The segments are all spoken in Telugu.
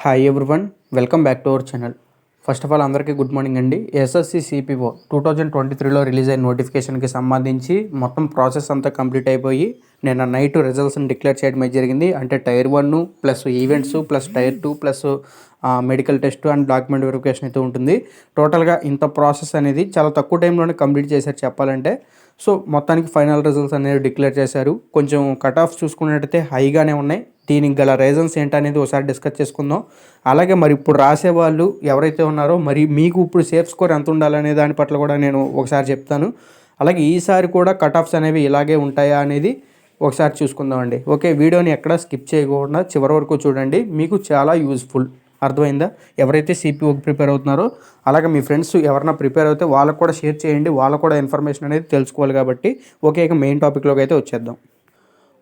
Hi everyone, welcome back to our channel. First of all అందరికీ గుడ్ మార్నింగ్ అండి. ఎస్ఎస్సి సిపిఓ 2023లో రిలీజ్ అయిన నోటిఫికేషన్కి సంబంధించి మొత్తం ప్రాసెస్ అంతా కంప్లీట్ అయిపోయి నిన్న నైట్ రిజల్ట్స్ని డిక్లేర్ చేయడం జరిగింది. అంటే tier 1 plus events plus tier 2 plus medical test and document verification అయితే ఉంటుంది. టోటల్గా ఇంత ప్రాసెస్ అనేది చాలా తక్కువ టైంలోనే కంప్లీట్ చేశారు చెప్పాలంటే. సో మొత్తానికి ఫైనల్ రిజల్ట్స్ అనేవి డిక్లేర్ చేశారు. కొంచెం కట్ ఆఫ్స్ చూసుకున్నట్టయితే హైగానే ఉన్నాయి. దీనికి గల రీజన్స్ ఏంటనేది ఒకసారి డిస్కస్ చేసుకుందాం. అలాగే మరి ఇప్పుడు రాసే వాళ్ళు ఎవరైతే ఉన్నారో మరి మీకు ఇప్పుడు సేఫ్ స్కోర్ ఎంత ఉండాలనే దాని పట్ల కూడా నేను ఒకసారి చెప్తాను. అలాగే ఈసారి కూడా కట్ ఆఫ్స్ అనేవి ఇలాగే ఉంటాయా అనేది ఒకసారి చూసుకుందామండి. ఓకే, వీడియోని ఎక్కడ స్కిప్ చేయకుండా చివరి వరకు చూడండి, మీకు చాలా యూజ్ఫుల్. అర్థమైందా? ఎవరైతే సిపిఓకి ప్రిపేర్ అవుతున్నారో అలాగే మీ ఫ్రెండ్స్ ఎవరైనా ప్రిపేర్ అయితే వాళ్ళకు కూడా షేర్ చేయండి, వాళ్ళకు కూడా ఇన్ఫర్మేషన్ అనేది తెలుసుకోవాలి కాబట్టి. ఓకే, ఇక మెయిన్ టాపిక్లోకి అయితే వచ్చేద్దాం.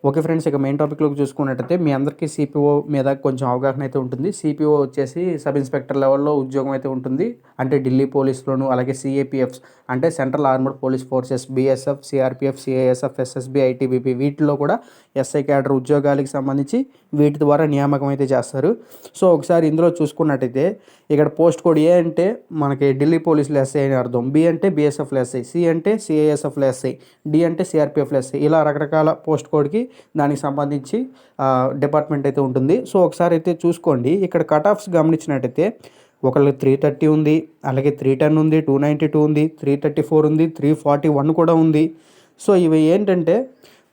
ఓకే ఫ్రెండ్స్, ఇక మెయిన్ టాపిక్లోకి చూసుకున్నట్టయితే మీ అందరికీ సిపిఓ మీద కొంచెం అవగాహన అయితే ఉంటుంది. సిపిఓ వచ్చేసి సబ్ ఇన్స్పెక్టర్ లెవెల్లో ఉద్యోగం అయితే ఉంటుంది. అంటే ఢిల్లీ పోలీస్లోను, అలాగే సిఏపిఎఫ్స్ అంటే central armed police forces, BSF, CRPF, CISF, SSB, ITBP వీటిలో కూడా ఎస్ఐ క్యాడర్ ఉద్యోగాలకు సంబంధించి వీటి ద్వారా నియామకం అయితే చేస్తారు. సో ఒకసారి ఇందులో చూసుకున్నట్టయితే ఇక్కడ పోస్ట్ కోడ్ ఏ అంటే మనకి ఢిల్లీ పోలీసులు ఎస్ఐ అని అర్థం, బి అంటే బిఎస్ఎఫ్లో ఎస్ఐ, సి అంటే సిఐఎస్ఎఫ్లో ఎస్ఐ, డి అంటే సిఆర్పిఎఫ్లో ఎస్ఐ, ఇలా రకరకాల పోస్ట్ కోడ్కి దానికి సంబంధించి డిపార్ట్మెంట్ అయితే ఉంటుంది. సో ఒకసారి అయితే చూసుకోండి, ఇక్కడ కట్ ఆఫ్స్ గమనించినట్టయితే ఒకళ్ళకి 330 ఉంది, అలాగే 310 ఉంది, 292 ఉంది, 334 ఉంది, 341 కూడా ఉంది. సో ఇవి ఏంటంటే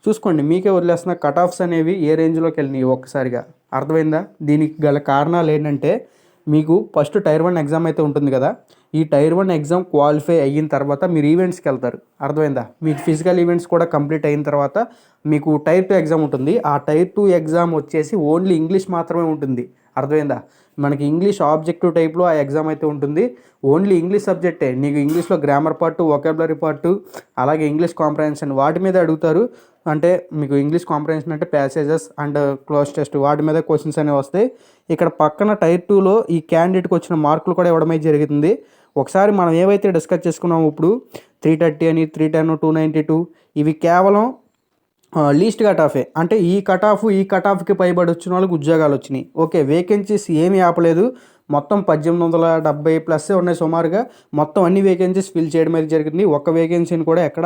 చూసుకోండి, మీకే వదిలేస్తున్న కట్ ఆఫ్స్ అనేవి ఏ రేంజ్లోకి వెళ్ళినాయి ఒక్కసారిగా. అర్థమైందా? దీనికి గల కారణాలు ఏంటంటే మీకు ఫస్ట్ టైర్ 1 ఎగ్జామ్ అయితే ఉంటుంది కదా, ఈ టైర్ 1 ఎగ్జామ్ క్వాలిఫై అయిన తర్వాత మీరు ఈవెంట్స్కి వెళ్తారు. అర్థమైందా? మీకు ఫిజికల్ ఈవెంట్స్ కూడా కంప్లీట్ అయిన తర్వాత మీకు టైర్ 2 ఎగ్జామ్ ఉంటుంది. ఆ టైర్ 2 ఎగ్జామ్ వచ్చేసి ఓన్లీ ఇంగ్లీష్ మాత్రమే ఉంటుంది. అర్థమైందా? మనకి ఇంగ్లీష్ ఆబ్జెక్టివ్ టైప్లో ఆ ఎగ్జామ్ అయితే ఉంటుంది. ఓన్లీ ఇంగ్లీష్ సబ్జెక్టే. నీకు ఇంగ్లీష్లో గ్రామర్ పార్టు, వొకాబులరీ పార్టు, అలాగే ఇంగ్లీష్ కాంప్రహెన్షన్ వాటి మీద అడుగుతారు. అంటే మీకు ఇంగ్లీష్ కాంప్రహెన్షన్ అంటే ప్యాసేజెస్ అండ్ క్లోజ్ టెస్ట్ వాటి మీద క్వశ్చన్స్ అనేవి వస్తాయి. ఇక్కడ పక్కన టైర్ 2లో ఈ క్యాండిడేట్కి వచ్చిన మార్కులు కూడా ఇవ్వడమే జరుగుతుంది. ఒకసారి మనం ఏవైతే డిస్కస్ చేసుకున్నామో ఇప్పుడు 330 అని, 310, 292 ఇవి కేవలం లీస్ట్ కట్ ఆఫే. అంటే ఈ కట్ ఆఫ్కి పైబడి వచ్చిన వాళ్ళకి ఉద్యోగాలు వచ్చినాయి. ఓకే, వేకెన్సీస్ ఏమీ ఆపలేదు. మొత్తం 1870 ప్లస్ ఉన్నాయి సుమారుగా. మొత్తం అన్ని వేకెన్సీస్ ఫిల్ చేయడం అయితే జరిగింది. ఒక్క వేకెన్సీని కూడా ఎక్కడ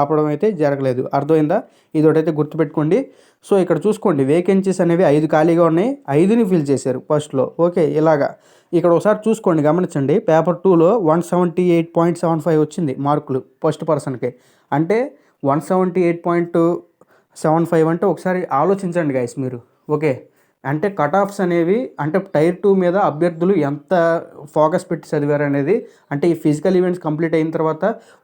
ఆపడం అయితే జరగలేదు. అర్థమైందా? ఇదొకటైతే గుర్తుపెట్టుకోండి. సో ఇక్కడ చూసుకోండి, వేకెన్సీస్ అనేవి 5 ఖాళీగా ఉన్నాయి, 5ని ఫిల్ చేశారు ఫస్ట్లో. ఓకే, ఇలాగా ఇక్కడ ఒకసారి చూసుకోండి, గమనించండి. పేపర్ 2లో 178.75 వచ్చింది మార్కులు ఫస్ట్ పర్సన్కి. అంటే 178.75 అంటే ఒకసారి ఆలోచించండి గైస్ మీరు. ఓకే, అంటే కట్ ఆఫ్స్ అనేవి అంటే టైర్ 2 మీద అభ్యర్థులు ఎంత ఫోకస్ పెట్టి చదివారు అనేది. అంటే ఈ ఫిజికల్ ఈవెంట్స్ కంప్లీట్ అయిన తర్వాత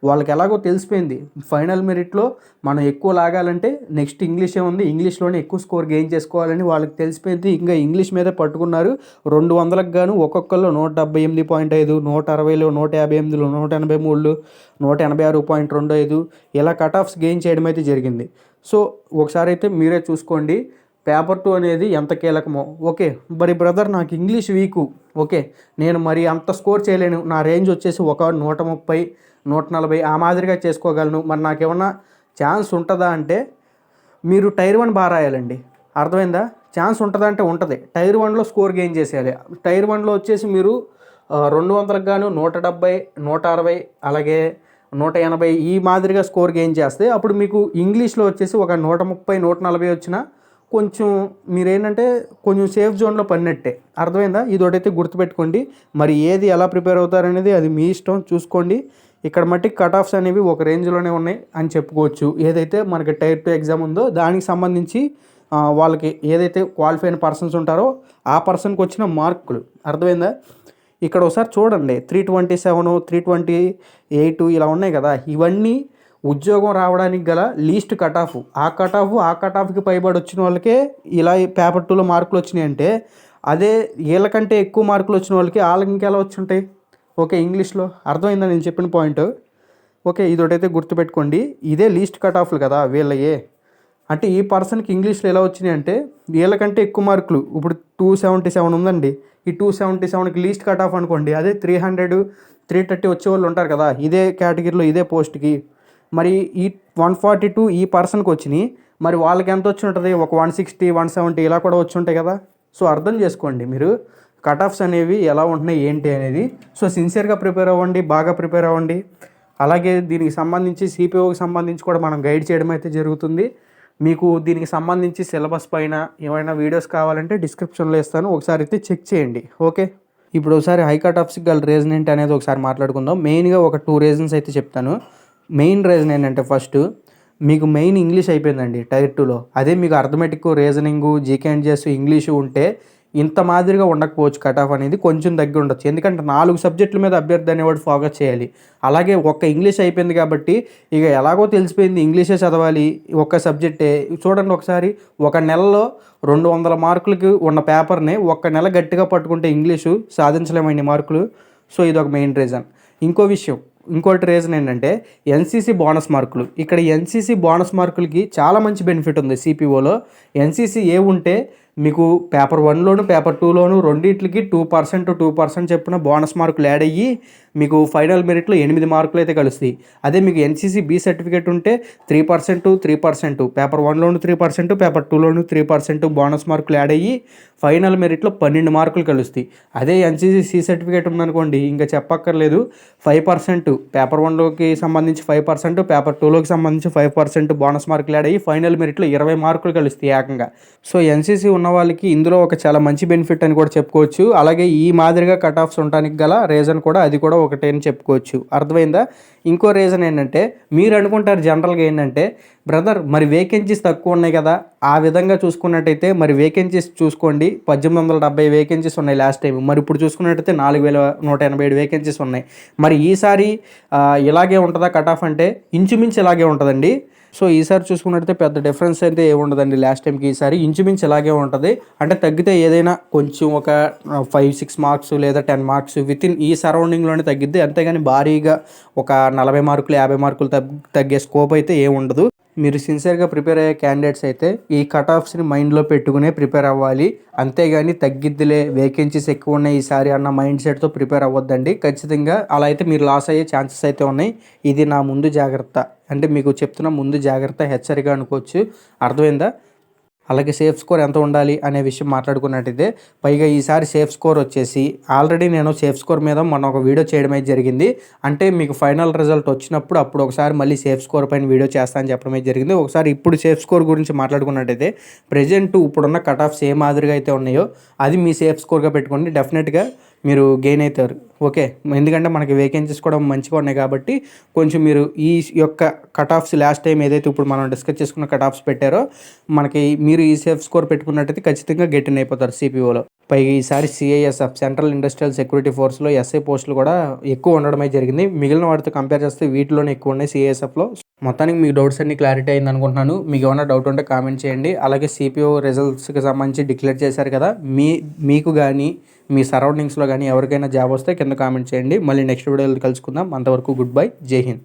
వాళ్ళకి ఎలాగో తెలిసిపోయింది, ఫైనల్ మెరిట్లో మనం ఎక్కువ లాగాలంటే నెక్స్ట్ ఇంగ్లీషే ఉంది, ఇంగ్లీష్లోనే ఎక్కువ స్కోర్ గెయిన్ చేసుకోవాలని వాళ్ళకి తెలిసిపోయింది. ఇంకా ఇంగ్లీష్ మీదే పట్టుకున్నారు. 200కు గాను ఒక్కొక్కళ్ళు 178.5, 160లో, 158లో, 183లో, 186.25 ఇలా కట్ ఆఫ్స్ గెయిన్ చేయడం అయితే జరిగింది. సో ఒకసారి అయితే మీరే చూసుకోండి పేపర్ 2 అనేది ఎంత కీలకమో. ఓకే, మరి బ్రదర్ నాకు ఇంగ్లీష్ వీకు, ఓకే నేను మరి అంత స్కోర్ చేయలేను, నా రేంజ్ వచ్చేసి ఒక 130, 140 ఆ మాదిరిగా చేసుకోగలను, మరి నాకేమన్నా ఛాన్స్ ఉంటుందా అంటే మీరు టైర్ 1 బాగా రాయాలండి. అర్థమైందా? ఛాన్స్ ఉంటుందా అంటే ఉంటుంది. టైర్ 1లో స్కోర్ గెయిన్ చేసేయాలి. టైర్ 1లో వచ్చేసి మీరు 200కు గాను 170, 160 అలాగే 180 ఈ మాదిరిగా స్కోర్ గెయిన్ చేస్తే అప్పుడు మీకు ఇంగ్లీష్లో వచ్చేసి ఒక 130, 140 వచ్చినా కొంచెం మీరేంటంటే కొంచెం సేఫ్ జోన్లో పడినట్టే. అర్థమైందా? ఇదొకటైతే గుర్తుపెట్టుకోండి. మరి ఏది ఎలా ప్రిపేర్ అవుతారనేది అది మీ ఇష్టం, చూసుకోండి. ఇక్కడ మట్టి కట్ ఆఫ్స్ అనేవి ఒక రేంజ్లోనే ఉన్నాయి అని చెప్పుకోవచ్చు. ఏదైతే మనకి టైర్ 2 ఎగ్జామ్ ఉందో దానికి సంబంధించి వాళ్ళకి ఏదైతే క్వాలిఫై అయిన పర్సన్స్ ఉంటారో ఆ పర్సన్కి వచ్చిన మార్కులు. అర్థమైందా? ఇక్కడ ఒకసారి చూడండి, 327, 328 ఇలా ఉన్నాయి కదా, ఇవన్నీ ఉద్యోగం రావడానికి గల లీస్ట్ కట్ ఆఫ్. ఆ కట్ ఆఫ్కి పైబడి వచ్చిన వాళ్ళకే ఇలా పేపర్ 2లో మార్కులు వచ్చినాయి అంటే అదే వీళ్ళకంటే ఎక్కువ మార్కులు వచ్చిన వాళ్ళకి వాళ్ళకి ఇంకెలా వచ్చి ఉంటాయి. ఓకే, ఇంగ్లీష్లో అర్థమైందా నేను చెప్పిన పాయింట్? ఓకే, ఇదొకటైతే గుర్తుపెట్టుకోండి. ఇదే లీస్ట్ కట్ ఆఫ్లు కదా వీళ్ళయే. అంటే ఈ పర్సన్కి ఇంగ్లీష్లో ఎలా వచ్చినాయి అంటే వీళ్ళకంటే ఎక్కువ మార్కులు. ఇప్పుడు 277 ఉందండి, ఈ 277కి లీస్ట్ కట్ ఆఫ్ అనుకోండి, అదే 300, 330 వచ్చే వాళ్ళు ఉంటారు కదా ఇదే కేటగిరీలో ఇదే పోస్ట్కి. మరి ఈ 142 ఈ పర్సన్కి వచ్చినాయి, మరి వాళ్ళకి ఎంత వచ్చి ఉంటుంది? ఒక 160, 170 ఇలా కూడా వచ్చి ఉంటాయి కదా. సో అర్థం చేసుకోండి మీరు, కట్ ఆఫ్స్ అనేవి ఎలా ఉంటున్నాయి ఏంటి అనేది. సో సిన్సియర్గా ప్రిపేర్ అవ్వండి, బాగా ప్రిపేర్ అవ్వండి. అలాగే దీనికి సంబంధించి సిపిఓకి సంబంధించి కూడా మనం గైడ్ చేయడం అయితే జరుగుతుంది. మీకు దీనికి సంబంధించి సిలబస్ పైన ఏమైనా వీడియోస్ కావాలంటే డిస్క్రిప్షన్లో ఇస్తాను, ఒకసారి అయితే చెక్ చేయండి. ఓకే, ఇప్పుడు ఒకసారి హై కట్ ఆఫ్స్కి గల రీజన్ ఏంటి అనేది ఒకసారి మాట్లాడుకుందాం. మెయిన్గా ఒక 2 రీజన్స్ అయితే చెప్తాను. మెయిన్ రీజన్ ఏంటంటే ఫస్ట్ మీకు మెయిన్ ఇంగ్లీష్ అయిపోయిందండి టైర్ 2లో. అదే మీకు అర్థమెటిక్, రీజనింగు, జీకే అండ్ జెస్ ఇంగ్లీషు ఉంటే ఇంత మాదిరిగా ఉండకపోవచ్చు కట్ ఆఫ్ అనేది, కొంచెం తగ్గి ఉండొచ్చు. ఎందుకంటే 4 సబ్జెక్టుల మీద అభ్యర్థి అనేవాడు ఫోకస్ చేయాలి. అలాగే ఒక్క ఇంగ్లీష్ అయిపోయింది కాబట్టి ఇక ఎలాగో తెలిసిపోయింది ఇంగ్లీషే చదవాలి ఒక్క సబ్జెక్టే. చూడండి ఒకసారి, ఒక నెలలో 200 మార్కులకి ఉన్న పేపర్ని ఒక్క నెల గట్టిగా పట్టుకుంటే ఇంగ్లీషు సాధించలేమండి మార్కులు. సో ఇదొక మెయిన్ రీజన్. ఇంకోటి రీజన్ ఏంటంటే ఎన్సీసీ బోనస్ మార్కులు. ఇక్కడ ఎన్సీసీ బోనస్ మార్కులకి చాలా మంచి బెనిఫిట్ ఉంది సిపిఓలో. ఎన్సీసీ ఏ ఉంటే మీకు పేపర్ 1లోను పేపర్ 2లోను రెండింటికి 2% చొప్పున బోనస్ మార్కులు యాడ్ అయ్యి మీకు ఫైనల్ మెరిట్లో 8 మార్కులు అయితే కలుస్తాయి. అదే మీకు ఎన్సీసీ బి సర్టిఫికేట్ ఉంటే 3% పేపర్ 1లోను 3%, పేపర్ 2లోను 3% బోనస్ మార్కులు యాడ్ అయ్యి ఫైనల్ మెరిట్లో 12 మార్కులు కలుస్తాయి. అదే ఎన్సీసీ సి సర్టిఫికేట్ ఉందనుకోండి, ఇంకా చెప్పక్కర్లేదు, 5% పేపర్ 1లోకి సంబంధించి 5%, పేపర్ 2లోకి సంబంధించి 5% బోనస్ మార్కులు యాడ్ అయ్యి ఫైనల్ మెరిట్లో 20 మార్కులు కలుస్తాయి ఏకంగా. సో ఎన్సీసీ ఉన్న వాళ్ళకి ఇందులో ఒక చాలా మంచి బెనిఫిట్ అని కూడా చెప్పుకోవచ్చు. అలాగే ఈ మాదిరిగా కట్ ఆఫ్స్ ఉండడానికి గల రీజన్ కూడా అది కూడా ఒకటే అని చెప్పుకోవచ్చు. అర్థమైందా? ఇంకో రీజన్ ఏంటంటే మీరు అనుకుంటారు జనరల్గా ఏంటంటే, బ్రదర్ మరి వేకెన్సీస్ తక్కువ ఉన్నాయి కదా, ఆ విధంగా చూసుకున్నట్టయితే మరి వేకెన్సీస్ చూసుకోండి, 1870 వేకెన్సీస్ ఉన్నాయి లాస్ట్ టైం. మరి ఇప్పుడు చూసుకున్నట్టయితే 4187 వేకెన్సీస్ ఉన్నాయి. మరి ఈసారి ఇలాగే ఉంటుందా కట్ ఆఫ్ అంటే? ఇంచుమించు ఇలాగే ఉంటుందండి. సో ఈసారి చూసుకున్నట్టయితే పెద్ద డిఫరెన్స్ అయితే ఏముండదండి లాస్ట్ టైంకి. ఈసారి ఇంచుమించు ఇలాగే ఉంటుంది. అంటే తగ్గితే ఏదైనా కొంచెం ఒక 5-6 మార్క్స్ లేదా 10 మార్క్స్ వితిన్ ఈ సరౌండింగ్లోనే తగ్గిద్ది. అంతేగాని భారీగా ఒక 40 మార్కులు 50 మార్కులు తగ్గే స్కోప్ అయితే ఏముండదు. మీరు సిన్సియర్గా ప్రిపేర్ అయ్యే క్యాండిడేట్స్ అయితే ఈ కట్ ఆఫ్స్ని మైండ్లో పెట్టుకునే ప్రిపేర్ అవ్వాలి. అంతేగాని తగ్గిద్దిలే వేకెన్సీస్ ఎక్కువ ఉన్నాయి ఈసారి అన్న మైండ్ సెట్తో ప్రిపేర్ అవ్వద్దండి. ఖచ్చితంగా అలా అయితే మీరు లాస్ అయ్యే ఛాన్సెస్ అయితే ఉన్నాయి. ఇది నా ముందు జాగ్రత్త, అంటే మీకు చెప్తున్న ముందు జాగ్రత్త, హెచ్చరిక అనుకోవచ్చు. అర్థమైందా? అలాగే సేఫ్ స్కోర్ ఎంత ఉండాలి అనే విషయం మాట్లాడుకున్నట్టయితే, పైగా ఈసారి సేఫ్ స్కోర్ వచ్చేసి ఆల్రెడీ నేను సేఫ్ స్కోర్ మీద మొన్న ఒక వీడియో చేయడం అయితే జరిగింది. అంటే మీకు ఫైనల్ రిజల్ట్ వచ్చినప్పుడు అప్పుడు ఒకసారి మళ్ళీ సేఫ్ స్కోర్ పైన వీడియో చేస్తానని చెప్పడం అయితే జరిగింది. ఒకసారి ఇప్పుడు సేఫ్ స్కోర్ గురించి మాట్లాడుకున్నట్టయితే, ప్రజెంట్ ఇప్పుడున్న కట్ ఆఫ్స్ ఏ మాదిరిగా అయితే ఉన్నాయో అది మీ సేఫ్ స్కోర్గా పెట్టుకోండి. డెఫినెట్గా మీరు గెయిన్ అవుతారు. ఓకే, ఎందుకంటే మనకి వేకెన్సీస్ కూడా మంచిగా ఉన్నాయి కాబట్టి కొంచెం మీరు ఈ యొక్క కట్ ఆఫ్స్ లాస్ట్ టైం ఏదైతే ఇప్పుడు మనం డిస్కస్ చేసుకున్న కట్ ఆఫ్స్ పెట్టారో మనకి మీరు ఈ సేఫ్ స్కోర్ పెట్టుకున్నట్టయితే ఖచ్చితంగా గెట్ ఇన్ అయిపోతారు సిపిఓలో. పైగా ఈసారి సిఐఎస్ఎఫ్ సెంట్రల్ ఇండస్ట్రియల్ సెక్యూరిటీ ఫోర్స్లో ఎస్ఐ పోస్టులు కూడా ఎక్కువ ఉండడమే జరిగింది. మిగిలిన వాటితో కంపేర్ చేస్తే వీటిలోనే ఎక్కువ ఉన్నాయి సిఐఎస్ఎఫ్లో. మొత్తానికి మీ డౌట్స్ అన్ని క్లారిటీ అయింది అనుకుంటున్నాను. మీకు ఏమైనా డౌట్ ఉంటే కామెంట్ చేయండి. అలాగే సిపిఓ రిజల్ట్స్కి సంబంధించి డిక్లేర్ చేశారు కదా, మీకు కానీ మీ సరౌండింగ్స్లో కానీ ఎవరికైనా జాబ్ వస్తే కింద కామెంట్ చేయండి. మళ్ళీ నెక్స్ట్ వీడియోలో కలుసుకుందాం. అంతవరకు గుడ్ బై, జై హింద్.